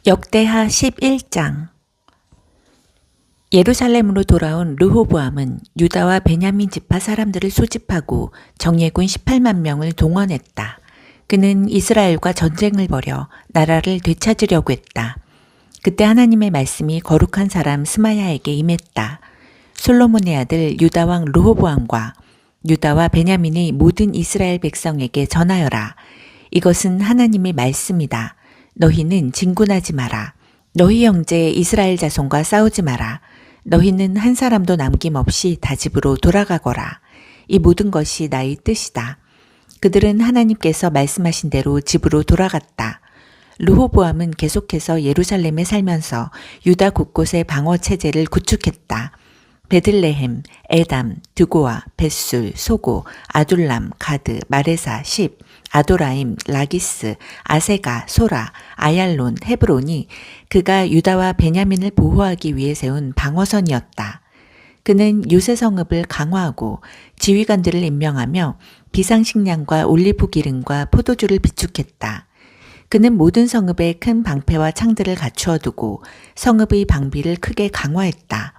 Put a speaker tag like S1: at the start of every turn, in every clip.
S1: 역대하 11장. 예루살렘으로 돌아온 르호보암은 유다와 베냐민 지파 사람들을 소집하고 정예군 18만 명을 동원했다. 그는 이스라엘과 전쟁을 벌여 나라를 되찾으려고 했다. 그때 하나님의 말씀이 거룩한 사람 스마야에게 임했다. 솔로몬의 아들 유다 왕 르호보암과 유다와 베냐민의 모든 이스라엘 백성에게 전하여라. 이것은 하나님의 말씀이다. 너희는 진군하지 마라. 너희 형제 이스라엘 자손과 싸우지 마라. 너희는 한 사람도 남김없이 다 집으로 돌아가거라. 이 모든 것이 나의 뜻이다. 그들은 하나님께서 말씀하신 대로 집으로 돌아갔다. 르호보암은 계속해서 예루살렘에 살면서 유다 곳곳에 방어 체제를 구축했다. 베들레헴, 에담, 드고아, 벳술, 소고, 아둘람, 가드, 마레사, 십, 아도라임, 라기스, 아세가, 소라, 아얄론, 헤브론이 그가 유다와 베냐민을 보호하기 위해 세운 방어선이었다. 그는 요새 성읍을 강화하고 지휘관들을 임명하며 비상식량과 올리브 기름과 포도주를 비축했다. 그는 모든 성읍에 큰 방패와 창들을 갖추어 두고 성읍의 방비를 크게 강화했다.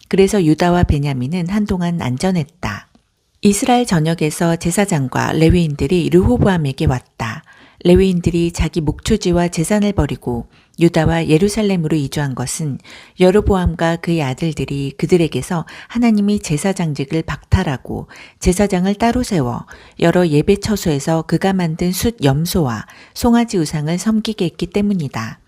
S1: 그래서 유다와 베냐민은 한동안 안전했다. 이스라엘 전역에서 제사장과 레위인들이 르호보암에게 왔다. 레위인들이 자기 목초지와 재산을 버리고 유다와 예루살렘으로 이주한 것은 여로보암과 그의 아들들이 그들에게서 하나님이 제사장직을 박탈하고 제사장을 따로 세워 여러 예배 처소에서 그가 만든 숫 염소와 송아지 우상을 섬기게 했기 때문이다.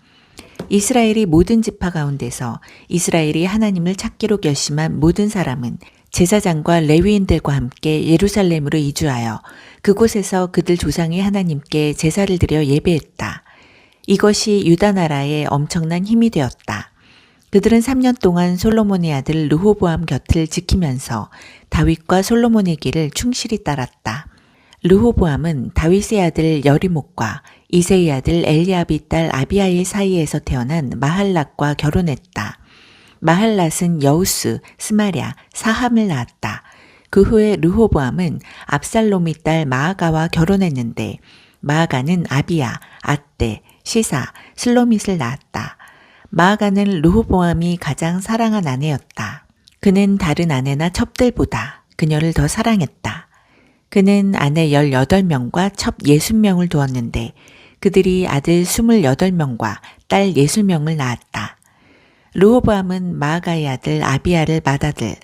S1: 이스라엘이 모든 지파 가운데서 이스라엘이 하나님을 찾기로 결심한 모든 사람은 제사장과 레위인들과 함께 예루살렘으로 이주하여 그곳에서 그들 조상의 하나님께 제사를 드려 예배했다. 이것이 유다 나라에 엄청난 힘이 되었다. 그들은 3년 동안 솔로몬의 아들 르호보암 곁을 지키면서 다윗과 솔로몬의 길을 충실히 따랐다. 르호보암은 다윗의 아들 여리목과 이새의 아들 엘리압의 딸 아비아일 사이에서 태어난 마할랏과 결혼했다. 마할랏은 여우스, 스마랴, 사함을 낳았다. 그 후에 르호보암은 압살롬의 딸 마아가와 결혼했는데 마아가는 아비야, 아떼, 시사, 슬로밋을 낳았다. 마아가는 르호보암이 가장 사랑한 아내였다. 그는 다른 아내나 첩들보다 그녀를 더 사랑했다. 그는 아내 18명과 첩 60명을 두었는데 그들이 아들 28명과 딸 60명을 낳았다. 르호보암은 마아가의 아들 아비야를 맏아들,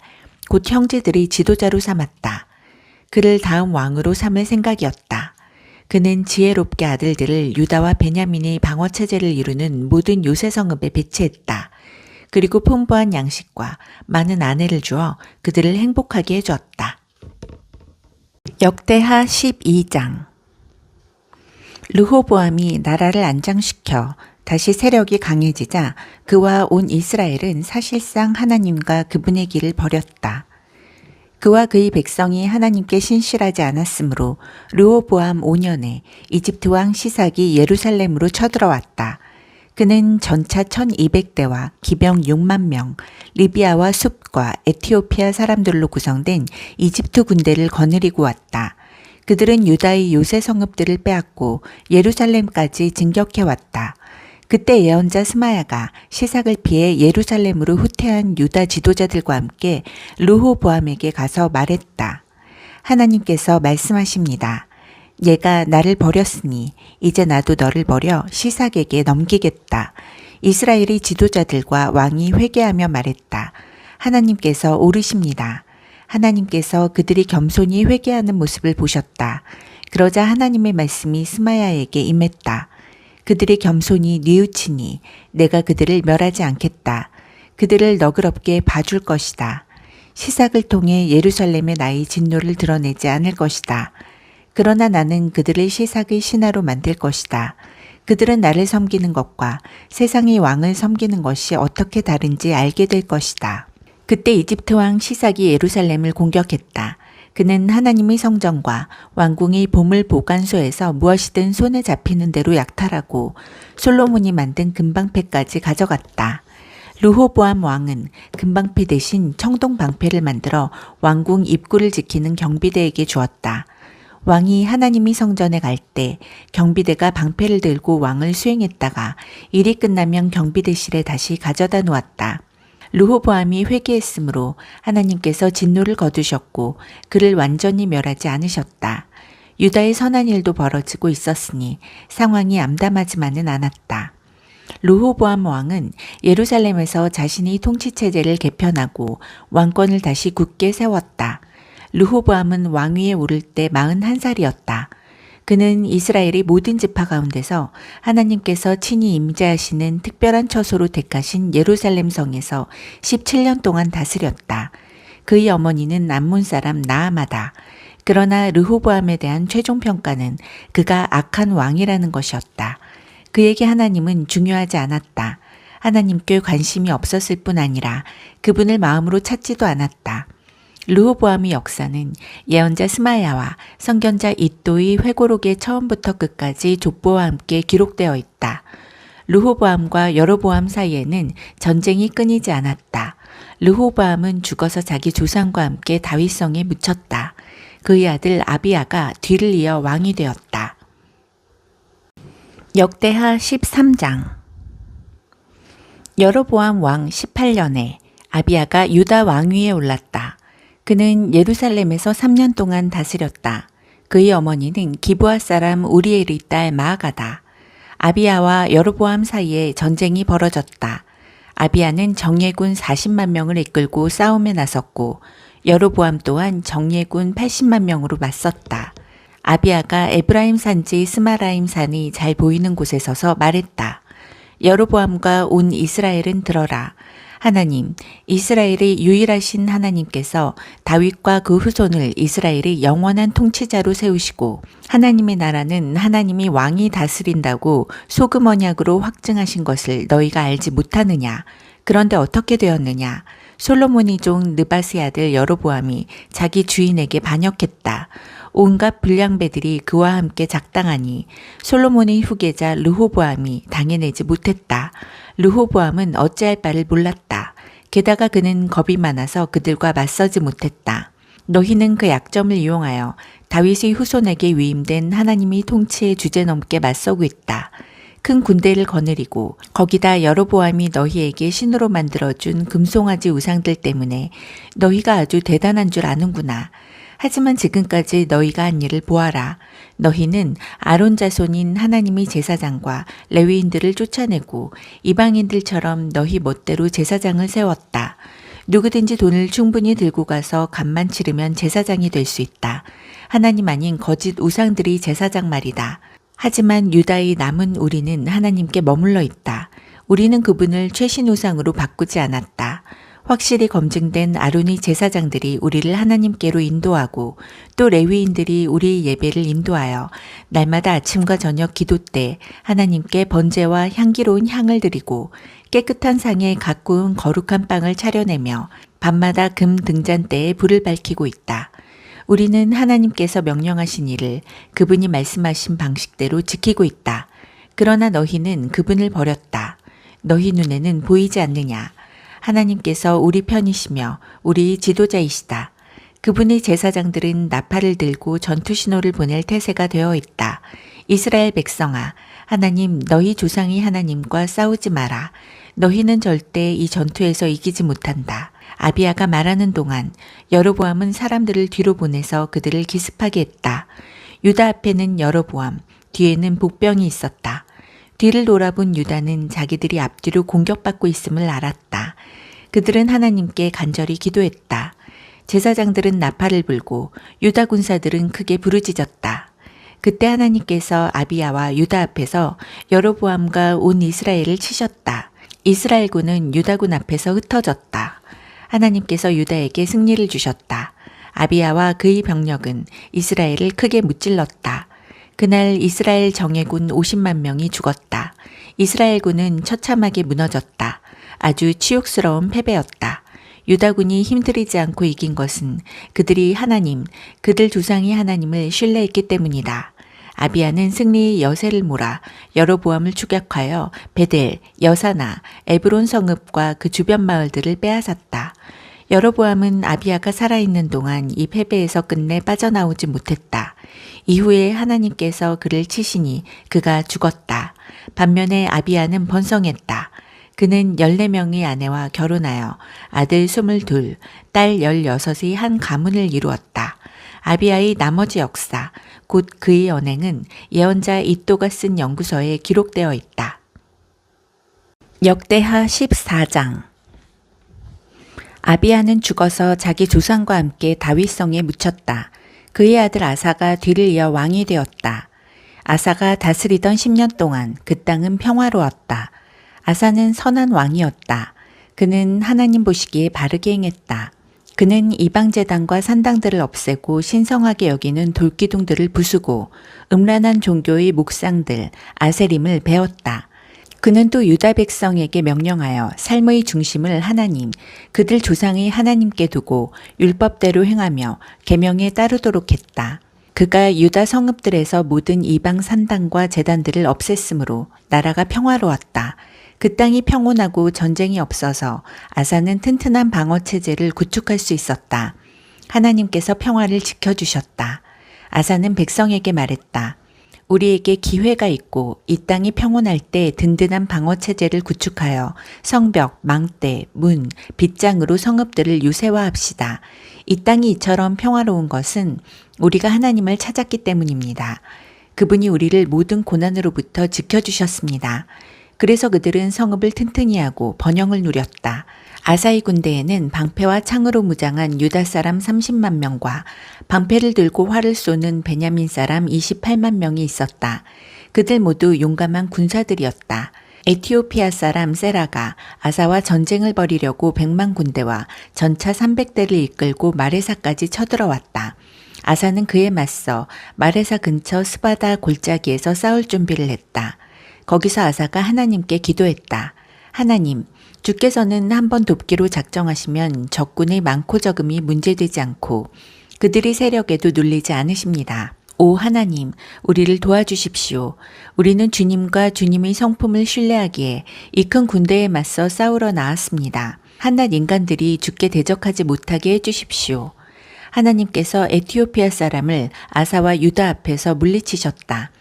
S1: 곧 형제들의 지도자로 삼았다. 그를 다음 왕으로 삼을 생각이었다. 그는 지혜롭게 아들들을 유다와 베냐민의 방어체제를 이루는 모든 요새 성읍에 배치했다. 그리고 풍부한 양식과 많은 아내를 주어 그들을 행복하게 해주었다. 역대하 12장. 르호보암이 나라를 안정시켜 다시 세력이 강해지자 그와 온 이스라엘은 사실상 하나님과 그분의 길을 버렸다. 그와 그의 백성이 하나님께 신실하지 않았으므로 르호보암 5년에 이집트 왕 시삭이 예루살렘으로 쳐들어왔다. 그는 전차 1200대와 기병 6만 명, 리비아와 숲과 에티오피아 사람들로 구성된 이집트 군대를 거느리고 왔다. 그들은 유다의 요새 성읍들을 빼앗고 예루살렘까지 진격해왔다. 그때 예언자 스마야가 시삭을 피해 예루살렘으로 후퇴한 유다 지도자들과 함께 르호보암에게 가서 말했다. 하나님께서 말씀하십니다. 얘가 나를 버렸으니 이제 나도 너를 버려 시삭에게 넘기겠다. 이스라엘의 지도자들과 왕이 회개하며 말했다. 하나님께서 오르십니다. 하나님께서 그들이 겸손히 회개하는 모습을 보셨다. 그러자 하나님의 말씀이 스마야에게 임했다. 그들이 겸손히 뉘우치니 내가 그들을 멸하지 않겠다. 그들을 너그럽게 봐줄 것이다. 시삭을 통해 예루살렘의 나의 진노를 드러내지 않을 것이다. 그러나 나는 그들을 시삭의 신하로 만들 것이다. 그들은 나를 섬기는 것과 세상의 왕을 섬기는 것이 어떻게 다른지 알게 될 것이다. 그때 이집트 왕 시삭이 예루살렘을 공격했다. 그는 하나님의 성전과 왕궁의 보물 보관소에서 무엇이든 손에 잡히는 대로 약탈하고 솔로몬이 만든 금방패까지 가져갔다. 르호보암 왕은 금방패 대신 청동방패를 만들어 왕궁 입구를 지키는 경비대에게 주었다. 왕이 하나님이 성전에 갈 때 경비대가 방패를 들고 왕을 수행했다가 일이 끝나면 경비대실에 다시 가져다 놓았다. 르호보암이 회개했으므로 하나님께서 진노를 거두셨고 그를 완전히 멸하지 않으셨다. 유다의 선한 일도 벌어지고 있었으니 상황이 암담하지만은 않았다. 르호보암 왕은 예루살렘에서 자신이 통치체제를 개편하고 왕권을 다시 굳게 세웠다. 르호보암은 왕위에 오를 때 41살이었다. 그는 이스라엘의 모든 지파 가운데서 하나님께서 친히 임재하시는 특별한 처소로 택하신 예루살렘 성에서 17년 동안 다스렸다. 그의 어머니는 암몬 사람 나아마다. 그러나 르호보암에 대한 최종 평가는 그가 악한 왕이라는 것이었다. 그에게 하나님은 중요하지 않았다. 하나님께 관심이 없었을 뿐 아니라 그분을 마음으로 찾지도 않았다. 르호보암의 역사는 예언자 스마야와 선견자 이도의 회고록의 처음부터 끝까지 족보와 함께 기록되어 있다. 르호보암과 여로보암 사이에는 전쟁이 끊이지 않았다. 르호보암은 죽어서 자기 조상과 함께 다윗성에 묻혔다. 그의 아들 아비야가 뒤를 이어 왕이 되었다. 역대하 13장. 여로보암 왕 18년에 아비야가 유다 왕위에 올랐다. 그는 예루살렘에서 3년 동안 다스렸다. 그의 어머니는 기브아 사람 우리엘의 딸 마아가다. 아비야와 여로보암 사이에 전쟁이 벌어졌다. 아비야는 정예군 40만 명을 이끌고 싸움에 나섰고 여로보암 또한 정예군 80만 명으로 맞섰다. 아비야가 에브라임 산지 스마라임 산이 잘 보이는 곳에 서서 말했다. 여로보암과 온 이스라엘은 들어라. 하나님, 이스라엘의 유일하신 하나님께서 다윗과 그 후손을 이스라엘의 영원한 통치자로 세우시고 하나님의 나라는 하나님이 왕이 다스린다고 소금 언약으로 확증하신 것을 너희가 알지 못하느냐. 그런데 어떻게 되었느냐. 솔로몬의 종 느바스의 아들 여로보암이 자기 주인에게 반역했다. 온갖 불량배들이 그와 함께 작당하니 솔로몬의 후계자 르호보암이 당해내지 못했다. 르호보암은 어찌할 바를 몰랐다. 게다가 그는 겁이 많아서 그들과 맞서지 못했다. 너희는 그 약점을 이용하여 다윗의 후손에게 위임된 하나님이 통치에 주제넘게 맞서고 있다. 큰 군대를 거느리고 거기다 여로보암이 너희에게 신으로 만들어준 금송아지 우상들 때문에 너희가 아주 대단한 줄 아는구나. 하지만 지금까지 너희가 한 일을 보아라. 너희는 아론 자손인 하나님의 제사장과 레위인들을 쫓아내고 이방인들처럼 너희 멋대로 제사장을 세웠다. 누구든지 돈을 충분히 들고 가서 값만 치르면 제사장이 될 수 있다. 하나님 아닌 거짓 우상들이 제사장 말이다. 하지만 유다의 남은 우리는 하나님께 머물러 있다. 우리는 그분을 최신 우상으로 바꾸지 않았다. 확실히 검증된 아론의 제사장들이 우리를 하나님께로 인도하고 또 레위인들이 우리의 예배를 인도하여 날마다 아침과 저녁 기도 때 하나님께 번제와 향기로운 향을 드리고 깨끗한 상에 가꾸은 거룩한 빵을 차려내며 밤마다 금 등잔대에 불을 밝히고 있다. 우리는 하나님께서 명령하신 일을 그분이 말씀하신 방식대로 지키고 있다. 그러나 너희는 그분을 버렸다. 너희 눈에는 보이지 않느냐. 하나님께서 우리 편이시며 우리 지도자이시다. 그분의 제사장들은 나팔을 들고 전투 신호를 보낼 태세가 되어 있다. 이스라엘 백성아, 하나님 너희 조상의 하나님과 싸우지 마라. 너희는 절대 이 전투에서 이기지 못한다. 아비야가 말하는 동안 여로보암은 사람들을 뒤로 보내서 그들을 기습하게 했다. 유다 앞에는 여로보암, 뒤에는 복병이 있었다. 뒤를 돌아본 유다는 자기들이 앞뒤로 공격받고 있음을 알았다. 그들은 하나님께 간절히 기도했다. 제사장들은 나팔을 불고 유다 군사들은 크게 부르짖었다. 그때 하나님께서 아비야와 유다 앞에서 여로보암과 온 이스라엘을 치셨다. 이스라엘군은 유다군 앞에서 흩어졌다. 하나님께서 유다에게 승리를 주셨다. 아비야와 그의 병력은 이스라엘을 크게 무찔렀다. 그날 이스라엘 정예군 50만 명이 죽었다. 이스라엘군은 처참하게 무너졌다. 아주 치욕스러운 패배였다. 유다군이 힘들이지 않고 이긴 것은 그들이 하나님, 그들 조상의 하나님을 신뢰했기 때문이다. 아비야는 승리의 여세를 몰아 여로보암을 추격하여 베델, 여사나, 에브론 성읍과 그 주변 마을들을 빼앗았다. 여로보암은 아비야가 살아있는 동안 이 패배에서 끝내 빠져나오지 못했다. 이후에 하나님께서 그를 치시니 그가 죽었다. 반면에 아비야는 번성했다. 그는 14명의 아내와 결혼하여 아들 22, 딸 16의 한 가문을 이루었다. 아비야의 나머지 역사, 곧 그의 언행은 예언자 이또가 쓴 연구서에 기록되어 있다. 역대하 14장. 아비야는 죽어서 자기 조상과 함께 다윗성에 묻혔다. 그의 아들 아사가 뒤를 이어 왕이 되었다. 아사가 다스리던 10년 동안 그 땅은 평화로웠다. 아사는 선한 왕이었다. 그는 하나님 보시기에 바르게 행했다. 그는 이방제단과 산당들을 없애고 신성하게 여기는 돌기둥들을 부수고 음란한 종교의 묵상들, 아세림을 베었다. 그는 또 유다 백성에게 명령하여 삶의 중심을 하나님, 그들 조상의 하나님께 두고 율법대로 행하며 계명에 따르도록 했다. 그가 유다 성읍들에서 모든 이방 산당과 제단들을 없앴으므로 나라가 평화로웠다. 그 땅이 평온하고 전쟁이 없어서 아사는 튼튼한 방어 체제를 구축할 수 있었다. 하나님께서 평화를 지켜주셨다. 아사는 백성에게 말했다. 우리에게 기회가 있고 이 땅이 평온할 때 든든한 방어 체제를 구축하여 성벽, 망대, 문, 빗장으로 성읍들을 유세화합시다. 이 땅이 이처럼 평화로운 것은 우리가 하나님을 찾았기 때문입니다. 그분이 우리를 모든 고난으로부터 지켜주셨습니다. 그래서 그들은 성읍을 튼튼히 하고 번영을 누렸다. 아사의 군대에는 방패와 창으로 무장한 유다 사람 30만 명과 방패를 들고 활을 쏘는 베냐민 사람 28만 명이 있었다. 그들 모두 용감한 군사들이었다. 에티오피아 사람 세라가 아사와 전쟁을 벌이려고 100만 군대와 전차 300대를 이끌고 마레사까지 쳐들어왔다. 아사는 그에 맞서 마레사 근처 스바다 골짜기에서 싸울 준비를 했다. 거기서 아사가 하나님께 기도했다. 하나님, 주께서는 한번 돕기로 작정하시면 적군의 많고 적음이 문제되지 않고 그들의 세력에도 눌리지 않으십니다. 오 하나님, 우리를 도와주십시오. 우리는 주님과 주님의 성품을 신뢰하기에 이 큰 군대에 맞서 싸우러 나왔습니다. 한낱 인간들이 주께 대적하지 못하게 해주십시오. 하나님께서 에티오피아 사람을 아사와 유다 앞에서 물리치셨다.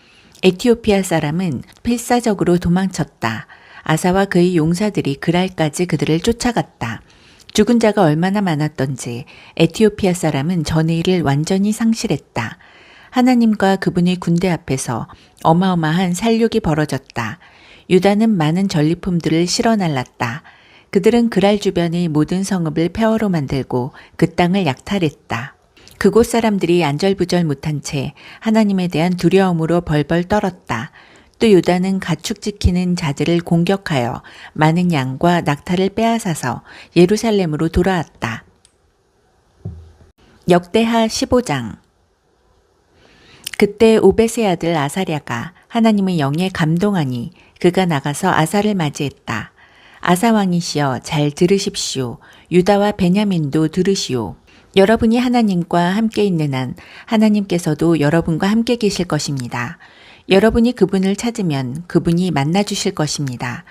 S1: 에티오피아 사람은 필사적으로 도망쳤다. 아사와 그의 용사들이 그랄까지 그들을 쫓아갔다. 죽은 자가 얼마나 많았던지 에티오피아 사람은 전의를 완전히 상실했다. 하나님과 그분의 군대 앞에서 어마어마한 살육이 벌어졌다. 유다는 많은 전리품들을 실어 날랐다. 그들은 그랄 주변의 모든 성읍을 폐허로 만들고 그 땅을 약탈했다. 그곳 사람들이 안절부절 못한 채 하나님에 대한 두려움으로 벌벌 떨었다. 또 유다는 가축 지키는 자들을 공격하여 많은 양과 낙타를 빼앗아서 예루살렘으로 돌아왔다. 역대하 15장. 그때 오벳의 아들 아사랴가 하나님의 영에 감동하니 그가 나가서 아사를 맞이했다. 아사 왕이시여 잘 들으십시오. 유다와 베냐민도 들으시오. 여러분이 하나님과 함께 있는 한 하나님께서도 여러분과 함께 계실 것입니다. 여러분이 그분을 찾으면 그분이 만나주실 것입니다.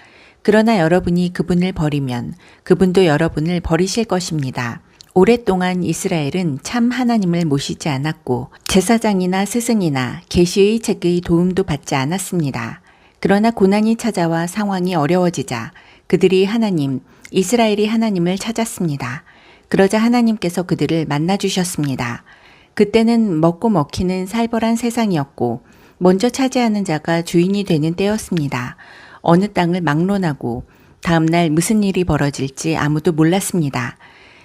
S1: 그러나 여러분이 그분을 버리면 그분도 여러분을 버리실 것입니다. 오랫동안 이스라엘은 참 하나님을 모시지 않았고 제사장이나 스승이나 계시의 책의 도움도 받지 않았습니다. 그러나 고난이 찾아와 상황이 어려워지자 그들이 하나님, 이스라엘이 하나님을 찾았습니다. 그러자 하나님께서 그들을 만나주셨습니다. 그때는 먹고 먹히는 살벌한 세상이었고 먼저 차지하는 자가 주인이 되는 때였습니다. 어느 땅을 막론하고 다음날 무슨 일이 벌어질지 아무도 몰랐습니다.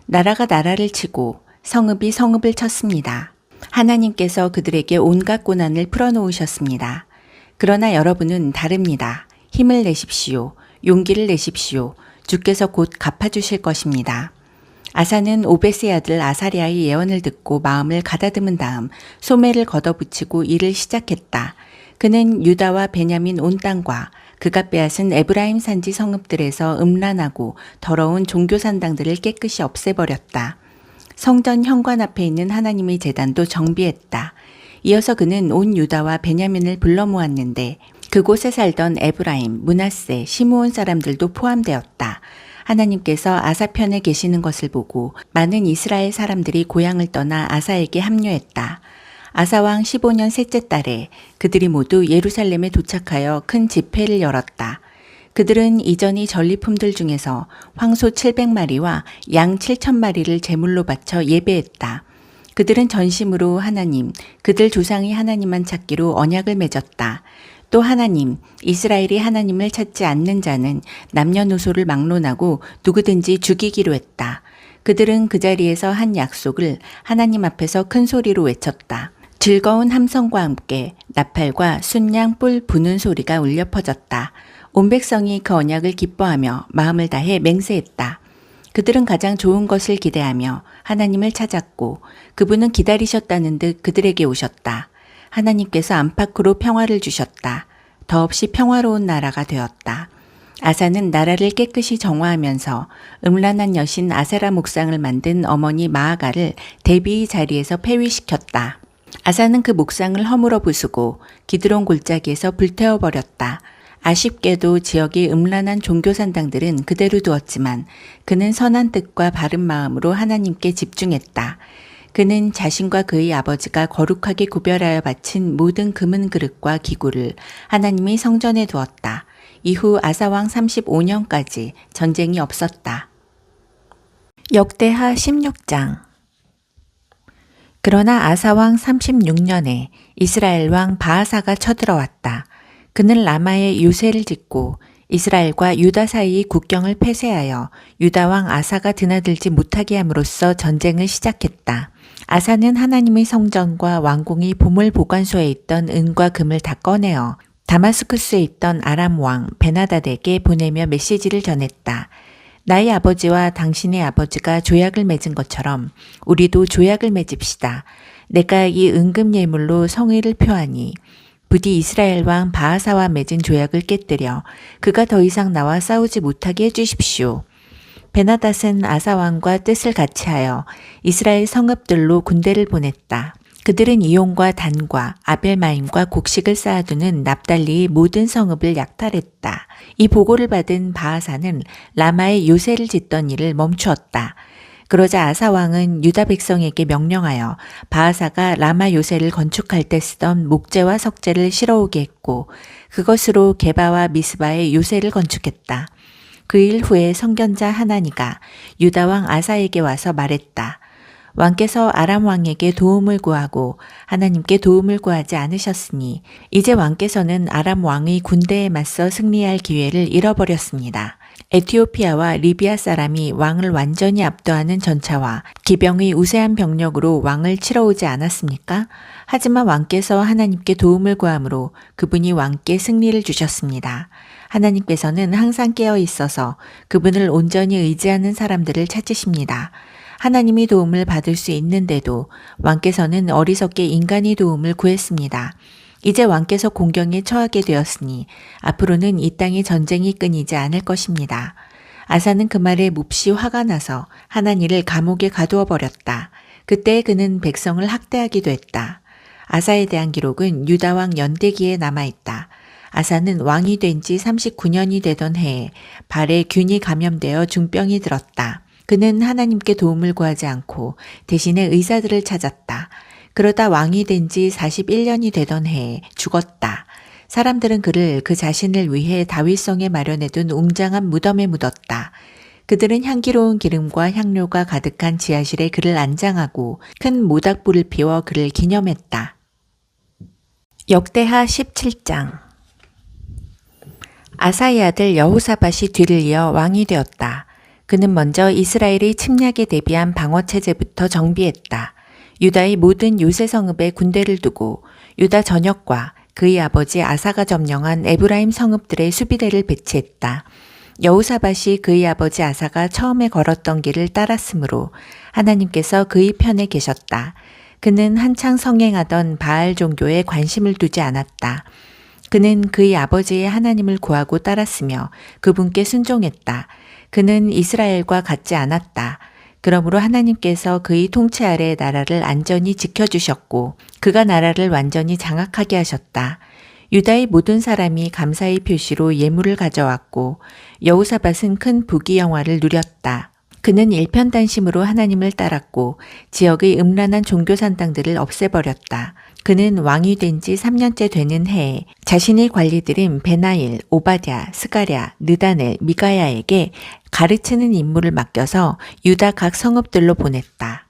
S1: 나라가 나라를 치고 성읍이 성읍을 쳤습니다. 하나님께서 그들에게 온갖 고난을 풀어놓으셨습니다. 그러나 여러분은 다릅니다. 힘을 내십시오. 용기를 내십시오. 주께서 곧 갚아주실 것입니다. 아사는 오벳의 아들 아사랴의 예언을 듣고 마음을 가다듬은 다음 소매를 걷어붙이고 일을 시작했다. 그는 유다와 베냐민 온 땅과 그가 빼앗은 에브라임 산지 성읍들에서 음란하고 더러운 종교 산당들을 깨끗이 없애버렸다. 성전 현관 앞에 있는 하나님의 제단도 정비했다. 이어서 그는 온 유다와 베냐민을 불러 모았는데 그곳에 살던 에브라임, 므낫세, 시므온 사람들도 포함되었다. 하나님께서 아사 편에 계시는 것을 보고 많은 이스라엘 사람들이 고향을 떠나 아사에게 합류했다. 아사왕 15년 셋째 달에 그들이 모두 예루살렘에 도착하여 큰 집회를 열었다. 그들은 이전이 전리품들 중에서 황소 700마리와 양 7,000마리를 제물로 바쳐 예배했다. 그들은 전심으로 하나님, 그들 조상이 하나님만 찾기로 언약을 맺었다. 또 하나님, 이스라엘이 하나님을 찾지 않는 자는 남녀노소를 막론하고 누구든지 죽이기로 했다. 그들은 그 자리에서 한 약속을 하나님 앞에서 큰 소리로 외쳤다. 즐거운 함성과 함께 나팔과 순양 뿔 부는 소리가 울려 퍼졌다. 온 백성이 그 언약을 기뻐하며 마음을 다해 맹세했다. 그들은 가장 좋은 것을 기대하며 하나님을 찾았고 그분은 기다리셨다는 듯 그들에게 오셨다. 하나님께서 안팎으로 평화를 주셨다. 더없이 평화로운 나라가 되었다. 아사는 나라를 깨끗이 정화하면서 음란한 여신 아세라 목상을 만든 어머니 마아가를 대비의 자리에서 폐위시켰다. 아사는 그 목상을 허물어 부수고 기드론 골짜기에서 불태워버렸다. 아쉽게도 지역의 음란한 종교산당들은 그대로 두었지만 그는 선한 뜻과 바른 마음으로 하나님께 집중했다. 그는 자신과 그의 아버지가 거룩하게 구별하여 바친 모든 금은 그릇과 기구를 하나님의 성전에 두었다. 이후 아사왕 35년까지 전쟁이 없었다. 역대하 16장. 그러나 아사왕 36년에 이스라엘 왕 바아사가 쳐들어왔다. 그는 라마에 요새를 짓고 이스라엘과 유다 사이의 국경을 폐쇄하여 유다 왕 아사가 드나들지 못하게 함으로써 전쟁을 시작했다. 아사는 하나님의 성전과 왕궁의 보물 보관소에 있던 은과 금을 다 꺼내어 다마스쿠스에 있던 아람 왕 베나닷에게 보내며 메시지를 전했다. 나의 아버지와 당신의 아버지가 조약을 맺은 것처럼 우리도 조약을 맺읍시다. 내가 이 은금 예물로 성의를 표하니 부디 이스라엘 왕 바아사와 맺은 조약을 깨뜨려 그가 더 이상 나와 싸우지 못하게 해주십시오. 베나닷은 아사 왕과 뜻을 같이하여 이스라엘 성읍들로 군대를 보냈다. 그들은 이온과 단과 아벨마임과 곡식을 쌓아두는 납달리의 모든 성읍을 약탈했다. 이 보고를 받은 바아사는 라마에 요새를 짓던 일을 멈추었다. 그러자 아사 왕은 유다 백성에게 명령하여 바아사가 라마 요새를 건축할 때 쓰던 목재와 석재를 실어오게 했고 그것으로 게바와 미스바에 요새를 건축했다. 그 일 후에 선견자 하나니가 유다 왕 아사에게 와서 말했다. 왕께서 아람 왕에게 도움을 구하고 하나님께 도움을 구하지 않으셨으니 이제 왕께서는 아람 왕의 군대에 맞서 승리할 기회를 잃어버렸습니다. 에티오피아와 리비아 사람이 왕을 완전히 압도하는 전차와 기병의 우세한 병력으로 왕을 치러 오지 않았습니까? 하지만 왕께서 하나님께 도움을 구함으로 그분이 왕께 승리를 주셨습니다. 하나님께서는 항상 깨어 있어서 그분을 온전히 의지하는 사람들을 찾으십니다. 하나님의 도움을 받을 수 있는데도 왕께서는 어리석게 인간의 도움을 구했습니다. 이제 왕께서 공경에 처하게 되었으니 앞으로는 이 땅에 전쟁이 끊이지 않을 것입니다. 아사는 그 말에 몹시 화가 나서 하나니를 감옥에 가두어 버렸다. 그때 그는 백성을 학대하기도 했다. 아사에 대한 기록은 유다왕 연대기에 남아있다. 아사는 왕이 된 지 39년이 되던 해에 발에 균이 감염되어 중병이 들었다. 그는 하나님께 도움을 구하지 않고 대신에 의사들을 찾았다. 그러다 왕이 된 지 41년이 되던 해에 죽었다. 사람들은 그를 그 자신을 위해 다윗성에 마련해둔 웅장한 무덤에 묻었다. 그들은 향기로운 기름과 향료가 가득한 지하실에 그를 안장하고 큰 모닥불을 피워 그를 기념했다. 역대하 17장. 아사의 아들 여호사밧이 뒤를 이어 왕이 되었다. 그는 먼저 이스라엘의 침략에 대비한 방어체제부터 정비했다. 유다의 모든 요새 성읍에 군대를 두고 유다 전역과 그의 아버지 아사가 점령한 에브라임 성읍들의 수비대를 배치했다. 여호사밧이 그의 아버지 아사가 처음에 걸었던 길을 따랐으므로 하나님께서 그의 편에 계셨다. 그는 한창 성행하던 바알 종교에 관심을 두지 않았다. 그는 그의 아버지의 하나님을 구하고 따랐으며 그분께 순종했다. 그는 이스라엘과 같지 않았다. 그러므로 하나님께서 그의 통치 아래 나라를 안전히 지켜주셨고 그가 나라를 완전히 장악하게 하셨다. 유다의 모든 사람이 감사의 표시로 예물을 가져왔고 여호사밧은 큰 부귀영화를 누렸다. 그는 일편단심으로 하나님을 따랐고 지역의 음란한 종교 산당들을 없애버렸다. 그는 왕이 된 지 3년째 되는 해에 자신의 관리들인 베나일, 오바댜, 스가랴, 느다넬, 미가야에게 가르치는 임무를 맡겨서 유다 각 성읍들로 보냈다.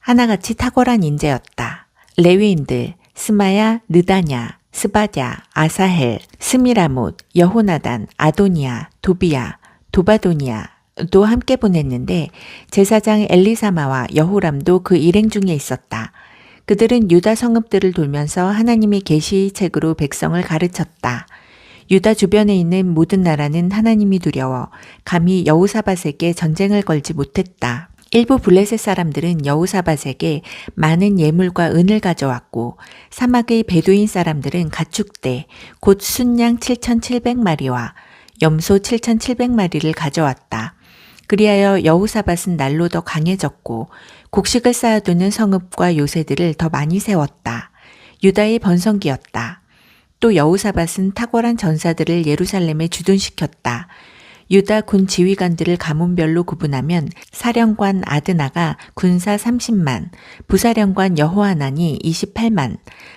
S1: 하나같이 탁월한 인재였다. 레위인들 스마야, 느다냐, 스바랴, 아사헬, 스미라못, 여호나단, 아도니아, 도비야, 도바도니아 도 함께 보냈는데 제사장 엘리사마와 여호람도 그 일행 중에 있었다. 그들은 유다 성읍들을 돌면서 하나님의 계시의 책으로 백성을 가르쳤다. 유다 주변에 있는 모든 나라는 하나님이 두려워 감히 여호사밧에게 전쟁을 걸지 못했다. 일부 블레셋 사람들은 여호사밧에게 많은 예물과 은을 가져왔고 사막의 베두인 사람들은 가축대 곧 순양 7,700마리와 염소 7,700마리를 가져왔다. 그리하여 여호사밧은 날로 더 강해졌고 곡식을 쌓아두는 성읍과 요새들을 더 많이 세웠다. 유다의 번성기였다. 또 여호사밧은 탁월한 전사들을 예루살렘에 주둔시켰다. 유다 군 지휘관들을 가문별로 구분하면 사령관 아드나가 군사 30만, 부사령관 여호하난이 28만,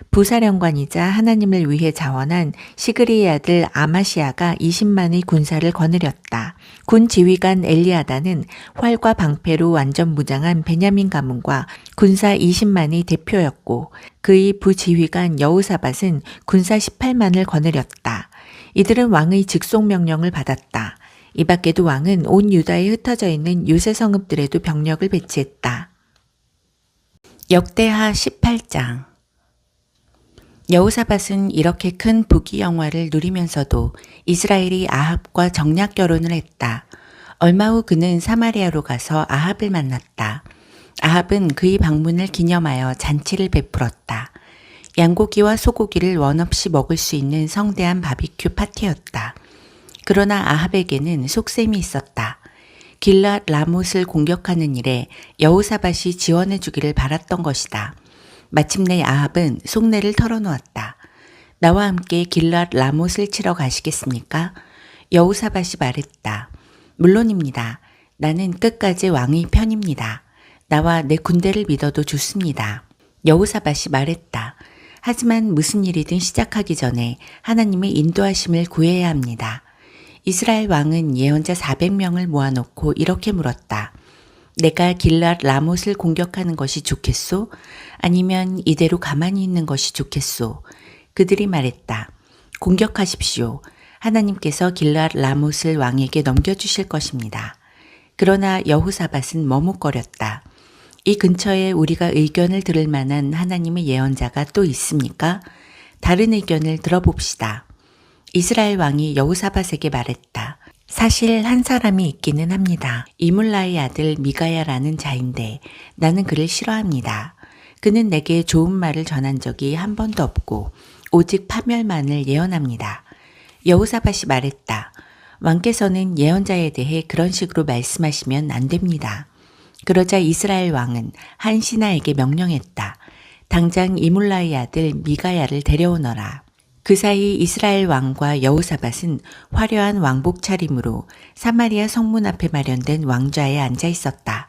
S1: 부사령관이자 하나님을 위해 자원한 시그리의 아들 아마시아가 20만의 군사를 거느렸다. 군 지휘관 엘리아다는 활과 방패로 완전 무장한 베냐민 가문과 군사 20만의 대표였고 그의 부지휘관 여호사밧은 군사 18만을 거느렸다. 이들은 왕의 직속 명령을 받았다. 이 밖에도 왕은 온 유다에 흩어져 있는 요새 성읍들에도 병력을 배치했다. 역대하 18장. 여호사밧은 이렇게 큰 부귀 영화를 누리면서도 이스라엘이 아합과 정략 결혼을 했다. 얼마 후 그는 사마리아로 가서 아합을 만났다. 아합은 그의 방문을 기념하여 잔치를 베풀었다. 양고기와 소고기를 원없이 먹을 수 있는 성대한 바비큐 파티였다. 그러나 아합에게는 속셈이 있었다. 길랏 라못을 공격하는 일에 여호사밧이 지원해 주기를 바랐던 것이다. 마침내 아합은 속내를 털어놓았다. 나와 함께 길랏 라못을 치러 가시겠습니까? 여호사밧이 말했다. 물론입니다. 나는 끝까지 왕의 편입니다. 나와 내 군대를 믿어도 좋습니다. 여호사밧이 말했다. 하지만 무슨 일이든 시작하기 전에 하나님의 인도하심을 구해야 합니다. 이스라엘 왕은 예언자 400명을 모아놓고 이렇게 물었다. 내가 길랏 라못을 공격하는 것이 좋겠소? 아니면 이대로 가만히 있는 것이 좋겠소? 그들이 말했다. 공격하십시오. 하나님께서 길랏 라못을 왕에게 넘겨주실 것입니다. 그러나 여호사밧은 머뭇거렸다. 이 근처에 우리가 의견을 들을 만한 하나님의 예언자가 또 있습니까? 다른 의견을 들어봅시다. 이스라엘 왕이 여호사밧에게 말했다. 사실 한 사람이 있기는 합니다. 이물라의 아들 미가야라는 자인데 나는 그를 싫어합니다. 그는 내게 좋은 말을 전한 적이 한 번도 없고 오직 파멸만을 예언합니다. 여호사밧이 말했다. 왕께서는 예언자에 대해 그런 식으로 말씀하시면 안 됩니다. 그러자 이스라엘 왕은 한 신하에게 명령했다. 당장 이물라의 아들 미가야를 데려오너라. 그 사이 이스라엘 왕과 여호사밧은 화려한 왕복 차림으로 사마리아 성문 앞에 마련된 왕좌에 앉아 있었다.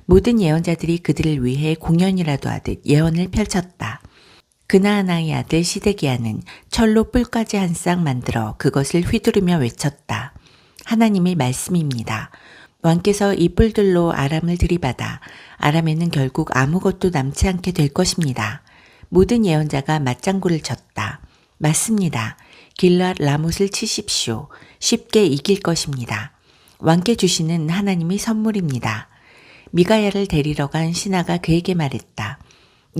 S1: 모든 예언자들이 그들을 위해 공연이라도 하듯 예언을 펼쳤다. 그나아나의 아들 시데기야는 철로 뿔까지 한 쌍 만들어 그것을 휘두르며 외쳤다. 하나님의 말씀입니다. 왕께서 이 뿔들로 아람을 들이받아 아람에는 결국 아무것도 남지 않게 될 것입니다. 모든 예언자가 맞장구를 쳤다. 맞습니다. 길랏 라못을 치십시오. 쉽게 이길 것입니다. 왕께 주시는 하나님의 선물입니다. 미가야를 데리러 간 신하가 그에게 말했다.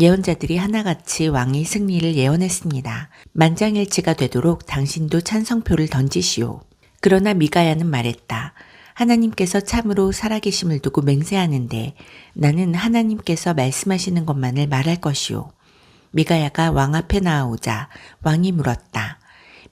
S1: 예언자들이 하나같이 왕의 승리를 예언했습니다. 만장일치가 되도록 당신도 찬성표를 던지시오. 그러나 미가야는 말했다. 하나님께서 참으로 살아계심을 두고 맹세하는데 나는 하나님께서 말씀하시는 것만을 말할 것이오. 미가야가 왕 앞에 나아오자 왕이 물었다.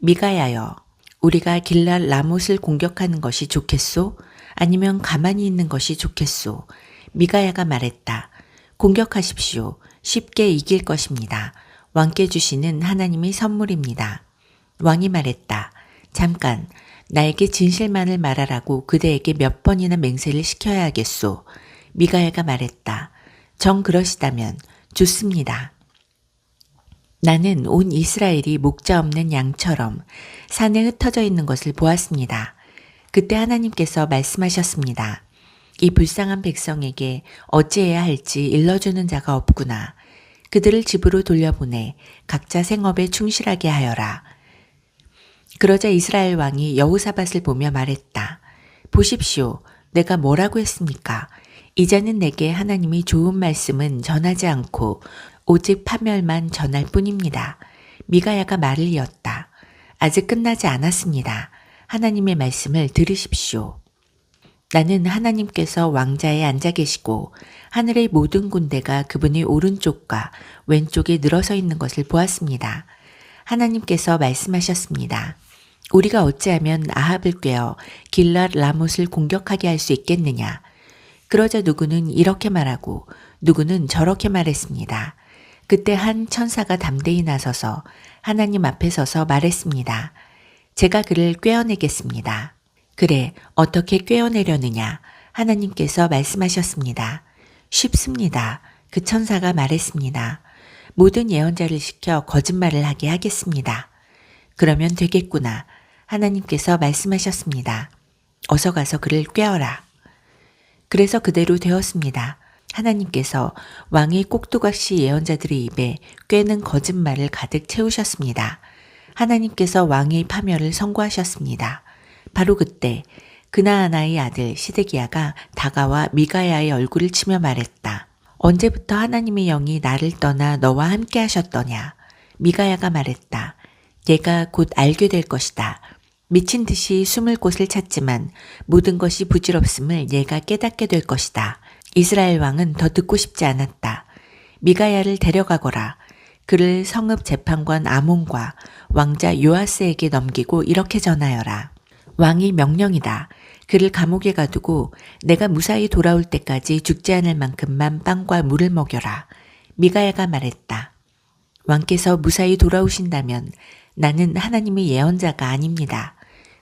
S1: 미가야여, 우리가 길랏 라못을 공격하는 것이 좋겠소? 아니면 가만히 있는 것이 좋겠소? 미가야가 말했다. 공격하십시오. 쉽게 이길 것입니다. 왕께 주시는 하나님의 선물입니다. 왕이 말했다. 잠깐, 나에게 진실만을 말하라고 그대에게 몇 번이나 맹세를 시켜야 하겠소. 미가야가 말했다. 정 그러시다면 좋습니다. 나는 온 이스라엘이 목자 없는 양처럼 산에 흩어져 있는 것을 보았습니다. 그때 하나님께서 말씀하셨습니다. 이 불쌍한 백성에게 어찌해야 할지 일러주는 자가 없구나. 그들을 집으로 돌려보내 각자 생업에 충실하게 하여라. 그러자 이스라엘 왕이 여호사밧을 보며 말했다. 보십시오. 내가 뭐라고 했습니까? 이제는 내게 하나님이 좋은 말씀은 전하지 않고 오직 파멸만 전할 뿐입니다. 미가야가 말을 이었다. 아직 끝나지 않았습니다. 하나님의 말씀을 들으십시오. 나는 하나님께서 왕자에 앉아 계시고 하늘의 모든 군대가 그분의 오른쪽과 왼쪽에 늘어서 있는 것을 보았습니다. 하나님께서 말씀하셨습니다. 우리가 어찌하면 아합을 꾀어 길랏 라못을 공격하게 할 수 있겠느냐. 그러자 누구는 이렇게 말하고 누구는 저렇게 말했습니다. 그때 한 천사가 담대히 나서서 하나님 앞에 서서 말했습니다. 제가 그를 꿰어내겠습니다. 그래, 어떻게 꿰어내려느냐? 하나님께서 말씀하셨습니다. 쉽습니다. 그 천사가 말했습니다. 모든 예언자를 시켜 거짓말을 하게 하겠습니다. 그러면 되겠구나. 하나님께서 말씀하셨습니다. 어서 가서 그를 꿰어라. 그래서 그대로 되었습니다. 하나님께서 왕의 꼭두각시 예언자들의 입에 꿰는 거짓말을 가득 채우셨습니다. 하나님께서 왕의 파멸을 선고하셨습니다. 바로 그때 그나아나의 아들 시드기야가 다가와 미가야의 얼굴을 치며 말했다. 언제부터 하나님의 영이 나를 떠나 너와 함께 하셨더냐. 미가야가 말했다. 얘가 곧 알게 될 것이다. 미친 듯이 숨을 곳을 찾지만 모든 것이 부질없음을 얘가 깨닫게 될 것이다. 이스라엘 왕은 더 듣고 싶지 않았다. 미가야를 데려가거라. 그를 성읍 재판관 아몬과 왕자 요아스에게 넘기고 이렇게 전하여라. 왕이 명령이다. 그를 감옥에 가두고 내가 무사히 돌아올 때까지 죽지 않을 만큼만 빵과 물을 먹여라. 미가야가 말했다. 왕께서 무사히 돌아오신다면 나는 하나님의 예언자가 아닙니다.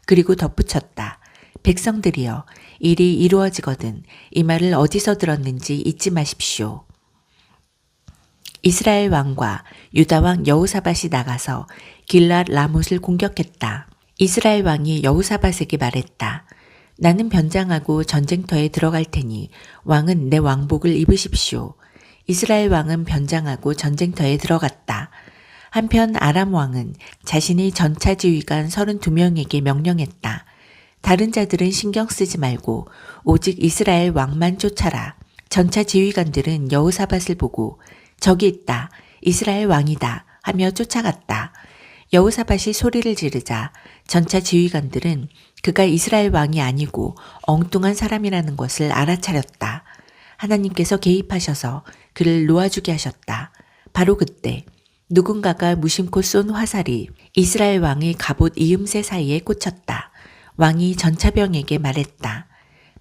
S1: 그리고 덧붙였다. 백성들이여, 일이 이루어지거든 이 말을 어디서 들었는지 잊지 마십시오. 이스라엘 왕과 유다 왕 여호사밧이 나가서 길랏 라못을 공격했다. 이스라엘 왕이 여호사밧에게 말했다. 나는 변장하고 전쟁터에 들어갈 테니 왕은 내 왕복을 입으십시오. 이스라엘 왕은 변장하고 전쟁터에 들어갔다. 한편 아람 왕은 자신의 전차 지휘관 32명에게 명령했다. 다른 자들은 신경 쓰지 말고 오직 이스라엘 왕만 쫓아라. 전차 지휘관들은 여호사밧을 보고 저기 있다. 이스라엘 왕이다. 하며 쫓아갔다. 여호사밧이 소리를 지르자 전차 지휘관들은 그가 이스라엘 왕이 아니고 엉뚱한 사람이라는 것을 알아차렸다. 하나님께서 개입하셔서 그를 놓아주게 하셨다. 바로 그때 누군가가 무심코 쏜 화살이 이스라엘 왕의 갑옷 이음새 사이에 꽂혔다. 왕이 전차병에게 말했다.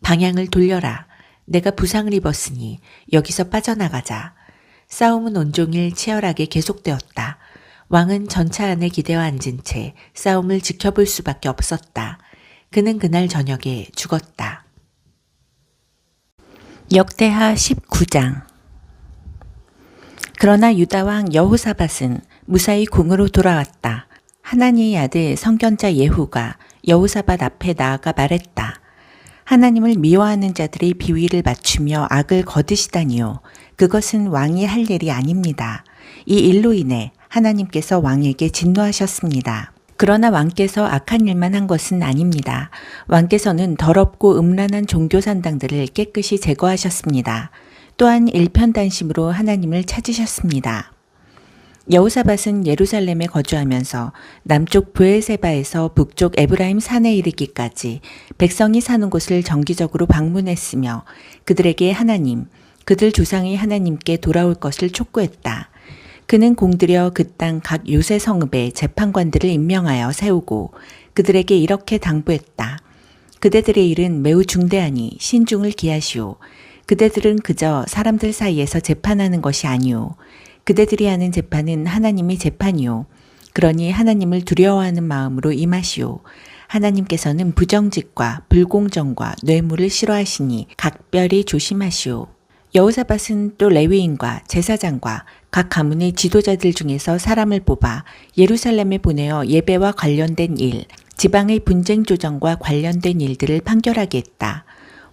S1: 방향을 돌려라. 내가 부상을 입었으니 여기서 빠져나가자. 싸움은 온종일 치열하게 계속되었다. 왕은 전차 안에 기대어 앉은 채 싸움을 지켜볼 수밖에 없었다. 그는 그날 저녁에 죽었다. 역대하 19장. 그러나 유다 왕 여호사밧은 무사히 궁으로 돌아왔다. 하나니의 아들 선견자 예후가 여호사밧 앞에 나아가 말했다. 하나님을 미워하는 자들의 비위를 맞추며 악을 거두시다니요. 그것은 왕이 할 일이 아닙니다. 이 일로 인해 하나님께서 왕에게 진노하셨습니다. 그러나 왕께서 악한 일만 한 것은 아닙니다. 왕께서는 더럽고 음란한 종교산당들을 깨끗이 제거하셨습니다. 또한 일편단심으로 하나님을 찾으셨습니다. 여호사밧은 예루살렘에 거주하면서 남쪽 브엘세바에서 북쪽 에브라임 산에 이르기까지 백성이 사는 곳을 정기적으로 방문했으며 그들에게 하나님, 그들 조상의 하나님께 돌아올 것을 촉구했다. 그는 공들여 그 땅 각 요새 성읍에 재판관들을 임명하여 세우고 그들에게 이렇게 당부했다. 그대들의 일은 매우 중대하니 신중을 기하시오. 그대들은 그저 사람들 사이에서 재판하는 것이 아니오. 그대들이 하는 재판은 하나님의 재판이오. 그러니 하나님을 두려워하는 마음으로 임하시오. 하나님께서는 부정직과 불공정과 뇌물을 싫어하시니 각별히 조심하시오. 여호사밧은 또 레위인과 제사장과 각 가문의 지도자들 중에서 사람을 뽑아 예루살렘에 보내어 예배와 관련된 일, 지방의 분쟁 조정과 관련된 일들을 판결하게 했다.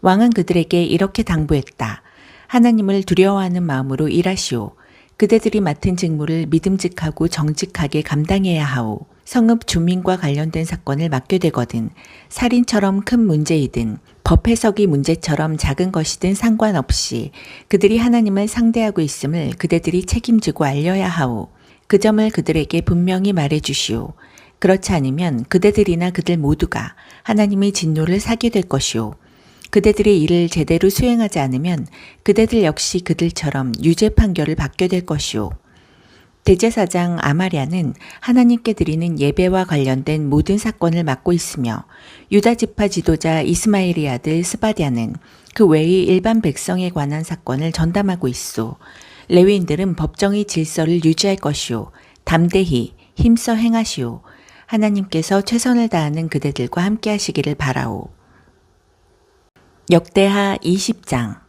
S1: 왕은 그들에게 이렇게 당부했다. 하나님을 두려워하는 마음으로 일하시오. 그대들이 맡은 직무를 믿음직하고 정직하게 감당해야 하오. 성읍 주민과 관련된 사건을 맡게 되거든 살인처럼 큰 문제이든 법 해석이 문제처럼 작은 것이든 상관없이 그들이 하나님을 상대하고 있음을 그대들이 책임지고 알려야 하오. 그 점을 그들에게 분명히 말해 주시오. 그렇지 않으면 그대들이나 그들 모두가 하나님의 진노를 사게 될 것이오. 그대들의 일을 제대로 수행하지 않으면 그대들 역시 그들처럼 유죄 판결을 받게 될 것이오. 대제사장 아마랴는 하나님께 드리는 예배와 관련된 모든 사건을 맡고 있으며 유다 지파 지도자 이스마엘의 아들 스바랴는 그 외의 일반 백성에 관한 사건을 전담하고 있소. 레위인들은 법정의 질서를 유지할 것이오. 담대히 힘써 행하시오. 하나님께서 최선을 다하는 그대들과 함께 하시기를 바라오. 역대하 20장.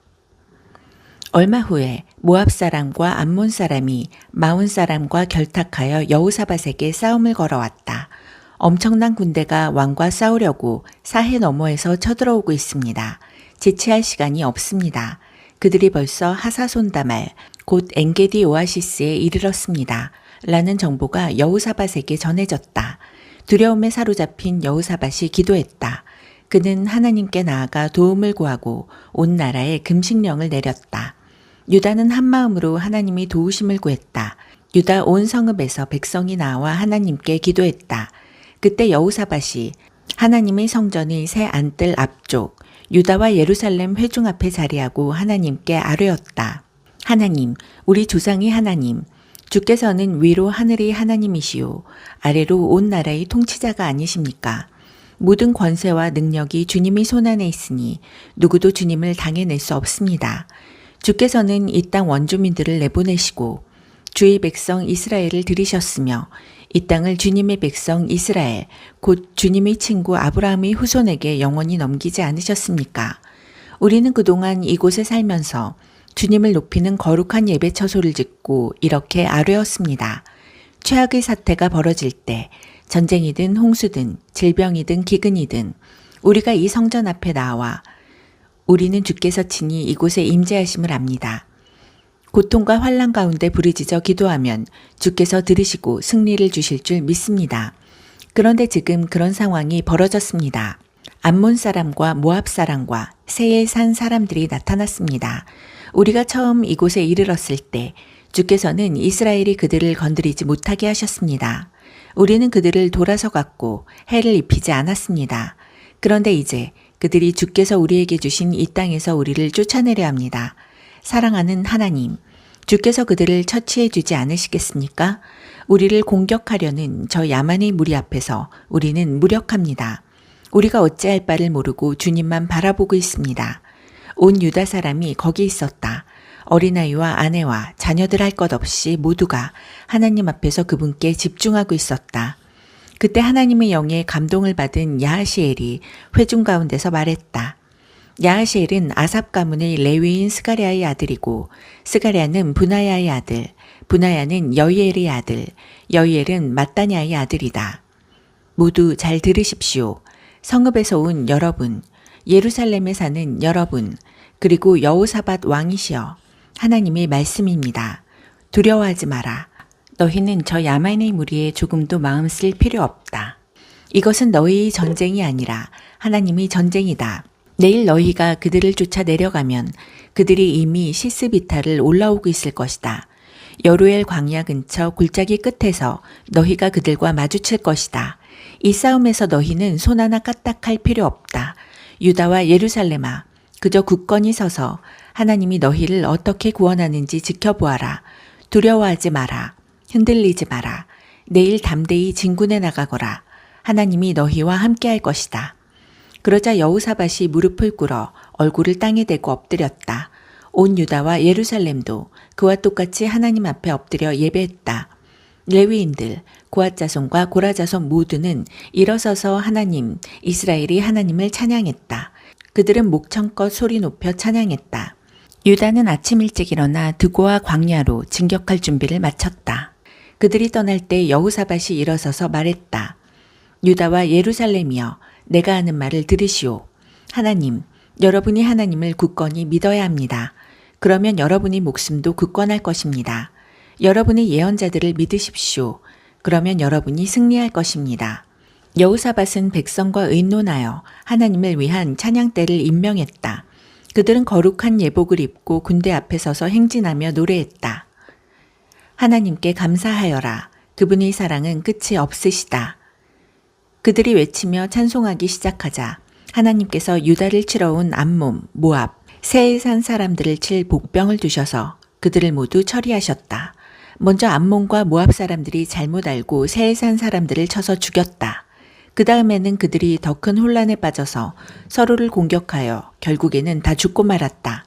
S1: 얼마 후에 모압 사람과 암몬 사람이 마온 사람과 결탁하여 여호사밧에게 싸움을 걸어왔다. 엄청난 군대가 왕과 싸우려고 사해 너머에서 쳐들어오고 있습니다. 지체할 시간이 없습니다. 그들이 벌써 하사손다말 곧 엔게디 오아시스에 이르렀습니다. 라는 정보가 여호사밧에게 전해졌다. 두려움에 사로잡힌 여호사밧이 기도했다. 그는 하나님께 나아가 도움을 구하고 온 나라에 금식령을 내렸다. 유다는 한마음으로 하나님이 도우심을 구했다. 유다 온 성읍에서 백성이 나와 하나님께 기도했다. 그때 여호사밧이 하나님의 성전의 새 안뜰 앞쪽 유다와 예루살렘 회중 앞에 자리하고 하나님께 아뢰었다. 하나님, 우리 조상의 하나님, 주께서는 위로 하늘의 하나님이시오. 아래로 온 나라의 통치자가 아니십니까? 모든 권세와 능력이 주님의 손안에 있으니 누구도 주님을 당해낼 수 없습니다. 주께서는 이 땅 원주민들을 내보내시고 주의 백성 이스라엘을 들이셨으며 이 땅을 주님의 백성 이스라엘 곧 주님의 친구 아브라함의 후손에게 영원히 넘기지 않으셨습니까? 우리는 그동안 이곳에 살면서 주님을 높이는 거룩한 예배 처소를 짓고 이렇게 아뢰었습니다. 최악의 사태가 벌어질 때 전쟁이든 홍수든 질병이든 기근이든 우리가 이 성전 앞에 나와 우리는 주께서 친히 이곳에 임재하심을 압니다. 고통과 환난 가운데 부르짖어 기도하면 주께서 들으시고 승리를 주실 줄 믿습니다. 그런데 지금 그런 상황이 벌어졌습니다. 암몬 사람과 모압 사람과 세일 산 사람들이 나타났습니다. 우리가 처음 이곳에 이르렀을 때 주께서는 이스라엘이 그들을 건드리지 못하게 하셨습니다. 우리는 그들을 돌아서 갔고 해를 입히지 않았습니다. 그런데 이제 그들이 주께서 우리에게 주신 이 땅에서 우리를 쫓아내려 합니다. 사랑하는 하나님, 주께서 그들을 처치해 주지 않으시겠습니까? 우리를 공격하려는 저 야만의 무리 앞에서 우리는 무력합니다. 우리가 어찌할 바를 모르고 주님만 바라보고 있습니다. 온 유다 사람이 거기 있었다. 어린아이와 아내와 자녀들 할 것 없이 모두가 하나님 앞에서 그분께 집중하고 있었다. 그때 하나님의 영에 감동을 받은 야하시엘이 회중 가운데서 말했다. 야하시엘은 아삽 가문의 레위인 스가랴의 아들이고 스가랴는 분하야의 아들, 분하야는 여이엘의 아들, 여이엘은 mat단야의 아들이다. 모두 잘 들으십시오. 성읍에서 온 여러분, 예루살렘에 사는 여러분, 그리고 여호사밧 왕이시여, 하나님의 말씀입니다. 두려워하지 마라. 너희는 저 야만의 무리에 조금도 마음 쓸 필요 없다. 이것은 너희의 전쟁이 아니라 하나님의 전쟁이다. 내일 너희가 그들을 쫓아 내려가면 그들이 이미 시스비타를 올라오고 있을 것이다. 여루엘 광야 근처 골짜기 끝에서 너희가 그들과 마주칠 것이다. 이 싸움에서 너희는 손 하나 까딱할 필요 없다. 유다와 예루살렘아, 그저 굳건히 서서 하나님이 너희를 어떻게 구원하는지 지켜보아라. 두려워하지 마라. 흔들리지 마라. 내일 담대히 진군에 나가거라. 하나님이 너희와 함께할 것이다. 그러자 여호사밧이 무릎을 꿇어 얼굴을 땅에 대고 엎드렸다. 온 유다와 예루살렘도 그와 똑같이 하나님 앞에 엎드려 예배했다. 레위인들, 고앗 자손과 고라 자손 모두는 일어서서 하나님, 이스라엘이 하나님을 찬양했다. 그들은 목청껏 소리 높여 찬양했다. 유다는 아침 일찍 일어나 드고와 광야로 진격할 준비를 마쳤다. 그들이 떠날 때 여호사밧이 일어서서 말했다. 유다와 예루살렘이여, 내가 하는 말을 들으시오. 하나님, 여러분이 하나님을 굳건히 믿어야 합니다. 그러면 여러분의 목숨도 굳건할 것입니다. 여러분의 예언자들을 믿으십시오. 그러면 여러분이 승리할 것입니다. 여호사밧은 백성과 의논하여 하나님을 위한 찬양대를 임명했다. 그들은 거룩한 예복을 입고 군대 앞에 서서 행진하며 노래했다. 하나님께 감사하여라. 그분의 사랑은 끝이 없으시다. 그들이 외치며 찬송하기 시작하자 하나님께서 유다를 치러 온 암몬, 모압, 세일산 사람들을 칠 복병을 두셔서 그들을 모두 처리하셨다. 먼저 암몬과 모압 사람들이 잘못 알고 세일산 사람들을 쳐서 죽였다. 그 다음에는 그들이 더 큰 혼란에 빠져서 서로를 공격하여 결국에는 다 죽고 말았다.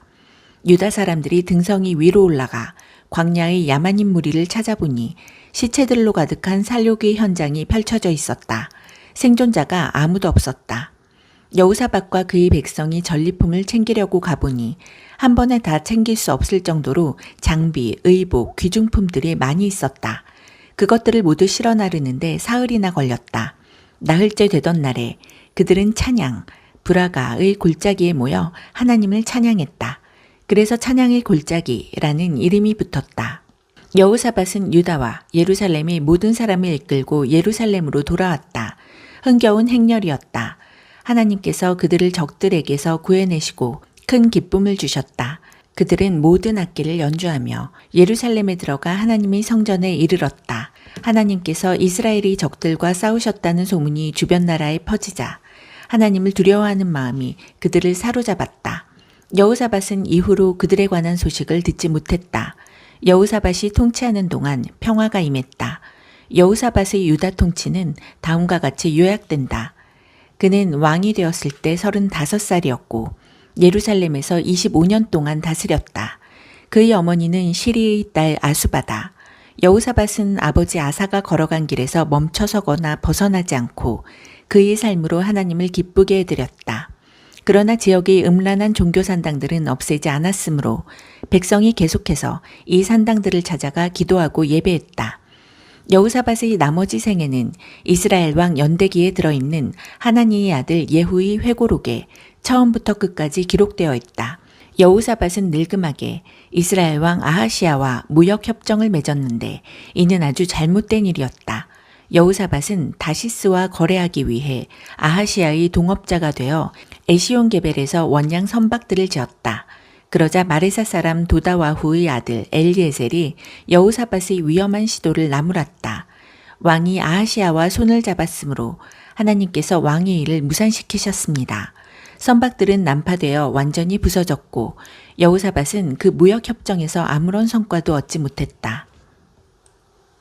S1: 유다 사람들이 등성이 위로 올라가 광야의 야만인 무리를 찾아보니 시체들로 가득한 살육의 현장이 펼쳐져 있었다. 생존자가 아무도 없었다. 여호사밧과 그의 백성이 전리품을 챙기려고 가보니 한 번에 다 챙길 수 없을 정도로 장비, 의복, 귀중품들이 많이 있었다. 그것들을 모두 실어 나르는데 사흘이나 걸렸다. 나흘째 되던 날에 그들은 찬양, 브라가의 골짜기에 모여 하나님을 찬양했다. 그래서 찬양의 골짜기라는 이름이 붙었다. 여호사밧은 유다와 예루살렘의 모든 사람을 이끌고 예루살렘으로 돌아왔다. 흥겨운 행렬이었다. 하나님께서 그들을 적들에게서 구해내시고 큰 기쁨을 주셨다. 그들은 모든 악기를 연주하며 예루살렘에 들어가 하나님의 성전에 이르렀다. 하나님께서 이스라엘의 적들과 싸우셨다는 소문이 주변 나라에 퍼지자 하나님을 두려워하는 마음이 그들을 사로잡았다. 여호사밧은 이후로 그들에 관한 소식을 듣지 못했다. 여호사밧이 통치하는 동안 평화가 임했다. 여호사밧의 유다 통치는 다음과 같이 요약된다. 그는 왕이 되었을 때 35살이었고 예루살렘에서 25년 동안 다스렸다. 그의 어머니는 시리의 딸 아수바다. 여호사밧은 아버지 아사가 걸어간 길에서 멈춰서거나 벗어나지 않고 그의 삶으로 하나님을 기쁘게 해드렸다. 그러나 지역의 음란한 종교 산당들은 없애지 않았으므로 백성이 계속해서 이 산당들을 찾아가 기도하고 예배했다. 여호사밧의 나머지 생애는 이스라엘 왕 연대기에 들어있는 하나니의 아들 예후의 회고록에 처음부터 끝까지 기록되어 있다. 여호사밧은 늙음하게 이스라엘 왕 아하시아와 무역 협정을 맺었는데 이는 아주 잘못된 일이었다. 여호사밧은 다시스와 거래하기 위해 아하시아의 동업자가 되어 에시온 게벨에서 원양 선박들을 지었다. 그러자 마레사 사람 도다와후의 아들 엘리에셀이 여호사밧의 위험한 시도를 나무랐다. 왕이 아하시아와 손을 잡았으므로 하나님께서 왕의 일을 무산시키셨습니다. 선박들은 난파되어 완전히 부서졌고 여호사밧은 그 무역협정에서 아무런 성과도 얻지 못했다.